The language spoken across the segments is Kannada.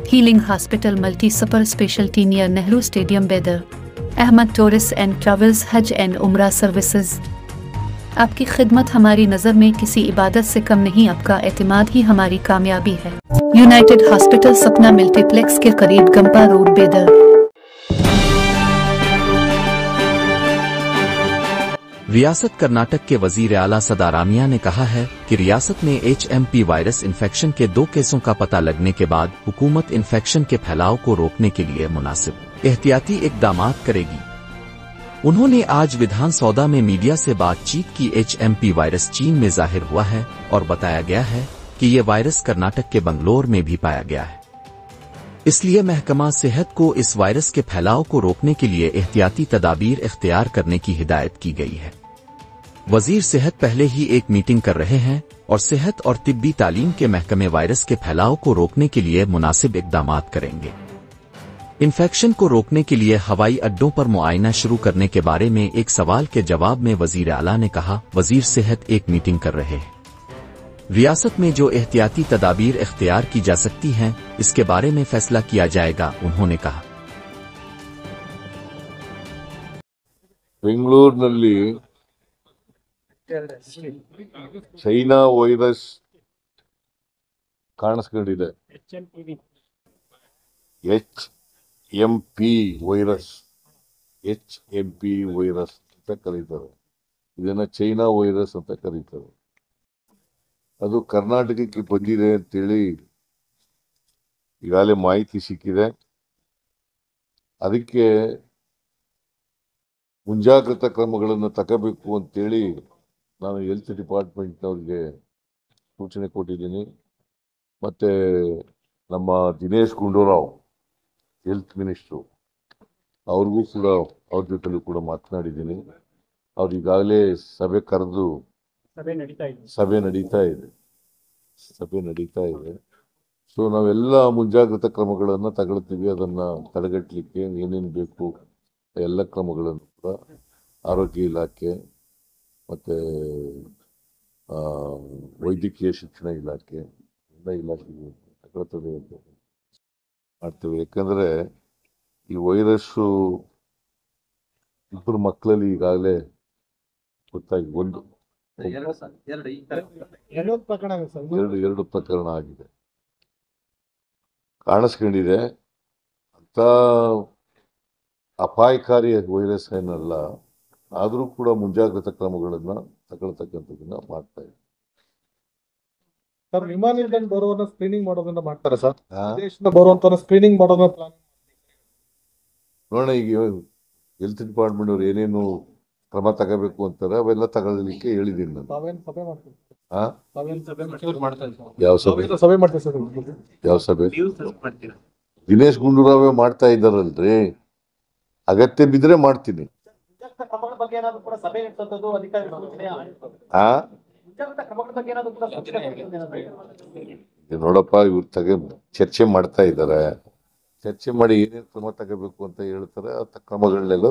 Healing Hospital Multi Super Specialty near Nehru Stadium Bedar. Ahmad Tourist and Travels Hajj and Umrah Services. आपकी खिदमत हमारी नज़र में किसी इबादत से कम नहीं, आपका एतमाद ही हमारी कामयाबी है। यूनाइटेड हॉस्पिटल सपना मल्टीप्लेक्स के करीब गंपा रोड बेदर। रियासत कर्नाटक के वजीर आला सदारामिया ने कहा है कि रियासत में HMP वायरस इन्फेक्शन के 2 केसों का पता लगने के बाद हुकूमत इन्फेक्शन के फैलाव को रोकने के लिए मुनासिब एहतियाती इक़दामात करेगी। उन्होंने आज विधान सौदा में मीडिया से बातचीत की। HMP वायरस चीन में जाहिर हुआ है और बताया गया है कि ये वायरस कर्नाटक के बंगलोर में भी पाया गया है। इसलिए महकमा सेहत को इस वायरस के फैलाव को रोकने के लिए एहतियाती तदाबीर इख्तियार करने की हिदायत की गई है। वजीर सेहत पहले ही एक मीटिंग कर रहे हैं और सेहत और तिब्बी तालीम के महकमे वायरस के फैलाव को रोकने के लिए मुनासिब इक़दामात करेंगे। इन्फेक्शन को रोकने के लिए हवाई अड्डों पर मुआयना शुरू करने के बारे में एक सवाल के जवाब में वजीर आला ने कहा, वजीर सेहत एक मीटिंग कर रहे हैं। रियासत में जो एहतियाती तदाबीर इख्तियार की जा सकती हैं, इसके बारे में फैसला किया जाएगा, उन्होंने कहा। ಬೆಂಗಳೂರಿನಲ್ಲಿ ಚೈನಾ ವೈರಸ್ ಕಾಣಿಸ್ಕೊಂಡಿದೆ। HMP ವೈರಸ್ ಅಂತ ಕರೀತಾರೆ। ಇದನ್ನ ಚೈನಾ ವೈರಸ್ ಅಂತ ಕರೀತಾರೆ। ಅದು ಕರ್ನಾಟಕಕ್ಕೆ ಬಂದಿದೆ ಅಂತೇಳಿ ಈಗಾಗಲೇ ಮಾಹಿತಿ ಸಿಕ್ಕಿದೆ। ಅದಕ್ಕೆ ಮುಂಜಾಗ್ರತಾ ಕ್ರಮಗಳನ್ನು ತಗೋಬೇಕು ಅಂತೇಳಿ ನಾನು ಹೆಲ್ತ್ ಡಿಪಾರ್ಟ್ಮೆಂಟ್ನವ್ರಿಗೆ ಸೂಚನೆ ಕೊಟ್ಟಿದ್ದೀನಿ। ಮತ್ತೆ ನಮ್ಮ ದಿನೇಶ್ ಗುಂಡೂರಾವ್ ಹೆಲ್ತ್ ಮಿನಿಸ್ಟ್ರು ಅವ್ರಿಗೂ ಕೂಡ ಅವ್ರ ಜೊತೆಲೂ ಕೂಡ ಮಾತನಾಡಿದ್ದೀನಿ। ಅವ್ರು ಈಗಾಗಲೇ ಸಭೆ ಕರೆದು ಸಭೆ ನಡೀತಾ ಇದೆ। ಸೊ ನಾವೆಲ್ಲ ಮುಂಜಾಗ್ರತಾ ಕ್ರಮಗಳನ್ನು ತಗೊಳ್ತೀವಿ। ಅದನ್ನ ತಡೆಗಟ್ಟಲಿಕ್ಕೆ ಏನೇನು ಬೇಕು ಎಲ್ಲ ಕ್ರಮಗಳನ್ನು ಕೂಡ ಆರೋಗ್ಯ ಇಲಾಖೆ ಮತ್ತೆ ವೈದ್ಯಕೀಯ ಶಿಕ್ಷಣ ಇಲಾಖೆ ಎಲ್ಲ ಇಲಾಖೆಗಳು ತಗೊಳ್ತದೆ ಅಂತ ಮಾಡ್ತೇವೆ। ಯಾಕಂದ್ರೆ ಈ ವೈರಸ್ಸು ಇಬ್ಬರು ಮಕ್ಕಳಲ್ಲಿ ಈಗಾಗಲೇ ಗೊತ್ತಾಗಿ ಎರಡು ಪ್ರಕರಣ ಆಗಿದೆ, ಕಾಣಿಸ್ಕೊಂಡಿದೆ। ಅಂತ ಅಪಾಯಕಾರಿ ವೈರಸ್ ಏನಲ್ಲ, ಆದರೂ ಕೂಡ ಮುಂಜಾಗ್ರತಾ ಕ್ರಮಗಳನ್ನ ತಗೊಳ್ತಕ್ಕಂಥದ್ದನ್ನ ಮಾಡ್ತಾ ಇದೆ। ಸರ್, ವಿಮಾನ ನಿಲ್ದಾಣ ಬರುವನ್ನ ಸ್ಕ್ರೀನಿಂಗ್ ಮಾಡೋದನ್ನ ಮಾಡ್ತಾರೆ ಸರ್, ದೇಶದಿಂದ ಬರುವಂತ ಸ್ಕ್ರೀನಿಂಗ್ ಮಾಡೋದನ್ನ ಪ್ಲಾನ್ ನೋಡೋಣ। ಈಗ ಹೆಲ್ತ್ ಡಿಪಾರ್ಟ್ಮೆಂಟ್ ಅವ್ರು ಏನೇನು ಕ್ರಮ ತಗೋಬೇಕು ಅಂತಾರೆ ಅವೆಲ್ಲ ತಗೊಳ್ಳಿಕ್ಕೆ ಹೇಳಿದ್ದೀನಿ ನಾನು। ಯಾವ ಸಭೆ ದಿನೇಶ್ ಗುಂಡೂರಾವೇ ಮಾಡ್ತಾ ಇದ್ದಾರಲ್ರಿ, ಅಗತ್ಯ ಬಿದ್ರೆ ಮಾಡ್ತೀನಿ। ನೋಡಪ್ಪ, ಇವ್ರು ಚರ್ಚೆ ಮಾಡ್ತಾ ಇದ್ದಾರೆ, ಚರ್ಚೆ ಮಾಡಿ ಏನೇನು ಕ್ರಮ ತಗೋಬೇಕು ಅಂತ ಹೇಳ್ತಾರೆ, ಆ ಕ್ರಮಗಳನ್ನೆಲ್ಲ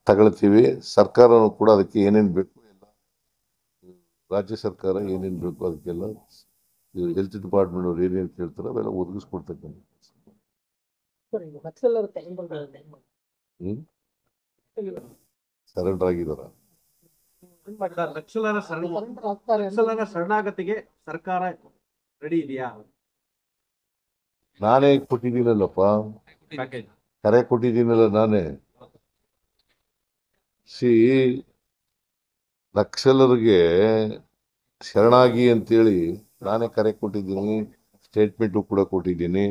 ತಗೊಳ್ತೀವಿ। ಸರ್ಕಾರನೂ ಕೂಡ ಅದಕ್ಕೆ ಏನೇನು ಬೇಕು ಎಲ್ಲ, ರಾಜ್ಯ ಸರ್ಕಾರ ಏನೇನು ಬೇಕು ಅದಕ್ಕೆಲ್ಲ ಹೆಲ್ತ್ ಡಿಪಾರ್ಟ್ಮೆಂಟ್ ಅವ್ರು ಏನೇನು ಕೇಳ್ತಾರೆ ಅವೆಲ್ಲ ಒದಗಿಸ್ಕೊಡ್ತಕ್ಕಂಥ ಸರೆಂಡರ್ ಆಗಿದಾರ। ಶರಣಾಗತಿಗೆ ಸರ್ಕಾರ ರೆಡಿ ಇದೆಯಾ? ನಾನೇ ಕೊಟ್ಟಿದ್ದೀನಲ್ಲಪ್ಪ, ಕರೆ ಕೊಟ್ಟಿದ್ದೀನಲ್ಲ ನಾನೇ। ನಕ್ಸಲರಿಗೆ ಶರಣಾಗಿ ಅಂತೇಳಿ ನಾನೇ ಕರೆ ಕೊಟ್ಟಿದ್ದೀನಿ, ಸ್ಟೇಟ್ಮೆಂಟು ಕೂಡ ಕೊಟ್ಟಿದ್ದೀನಿ।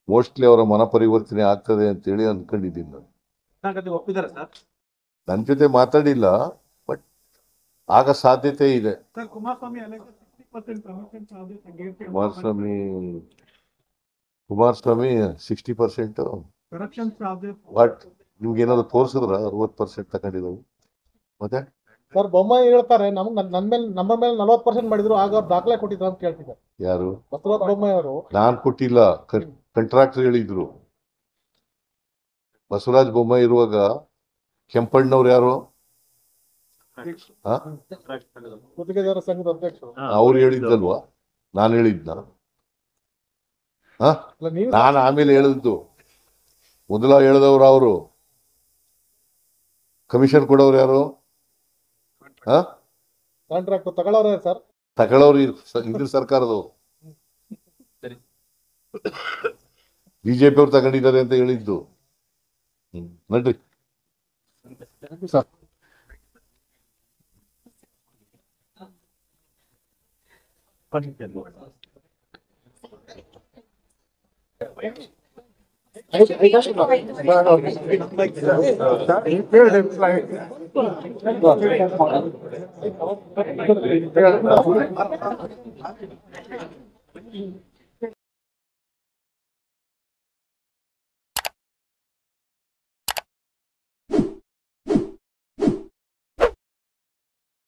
ಮೋಸ್ಟ್ಲಿ ಅವರ ಮನ ಪರಿವರ್ತನೆ ಆಗ್ತದೆ ಅಂತೇಳಿ ಅನ್ಕೊಂಡಿದ್ದೀನಿ ನಾನು। ನನ್ನ ಜೊತೆ ಮಾತಾಡಿಲ್ಲ, ಬಟ್ ಆಗ ಸಾಧ್ಯತೆ ಇದೆ। ಕುಮಾರಸ್ವಾಮಿ 60% ಬಟ್ ನಿಮ್ಗೆ ಏನಾದ್ರು ತೋರಿಸಿದ್ರ 60% ತಗೊಂಡಿದ್ದವು? ಮತ್ತೆ ಸರ್, ಬೊಮ್ಮಾಯಿ ಹೇಳ್ತಾರೆ ನಮ್ಮ ಮೇಲೆ 40% ಮಾಡಿದ್ರು, ಆಗ ಅವ್ರು ದಾಖಲೆ ಕೊಟ್ಟಿದ್ರು ಅಂತ ಕೇಳ್ತಿದ್ದಾರೆ। ಯಾರು? ಬಸವರಾಜ ಬೊಮ್ಮಾಯಿ ಅವರು। ನಾನ್ ಕೊಟ್ಟಿಲ್ಲ, ಕಾಂಟ್ರಾಕ್ಟರ್ ಹೇಳಿದ್ರು। ಬಸವರಾಜ ಬೊಮ್ಮಾಯಿ ಇರುವಾಗ ಕೆಂಪಣ್ಣವ್ರು ಯಾರು? ಗುತ್ತಿಗೆದಾರ ಸಂಘದ ಅಧ್ಯಕ್ಷರು ಅವ್ರು ಹೇಳಿದ್ದಲ್ವಾ, ನಾನು ಹೇಳಿದ್ನ? ಹಾ ಅಲ್ಲ ನೀವು ನಾನು ಆಮೇಲೆ ಹೇಳಿದ್ದು, ಮೊದಲ ಹೇಳಿದವ್ರು ಅವರು. ಕಮಿಷನ್ ಕೊಡೋರು ಯಾರು? ಹಾ ಕಾಂಟ್ರಾಕ್ಟ್ ತಗೊಳ್ಳೋರೆ ಸರ್. ತಗೊಳ್ಳೋರು ಹಿಂದಿನ ಸರ್ಕಾರದವ್ರು, ಬಿಜೆಪಿ ಅವ್ರು ತಗೊಂಡಿದ್ದಾರೆ ಅಂತ ಹೇಳಿದ್ದು. ನಡ್ರಿ ಸರ್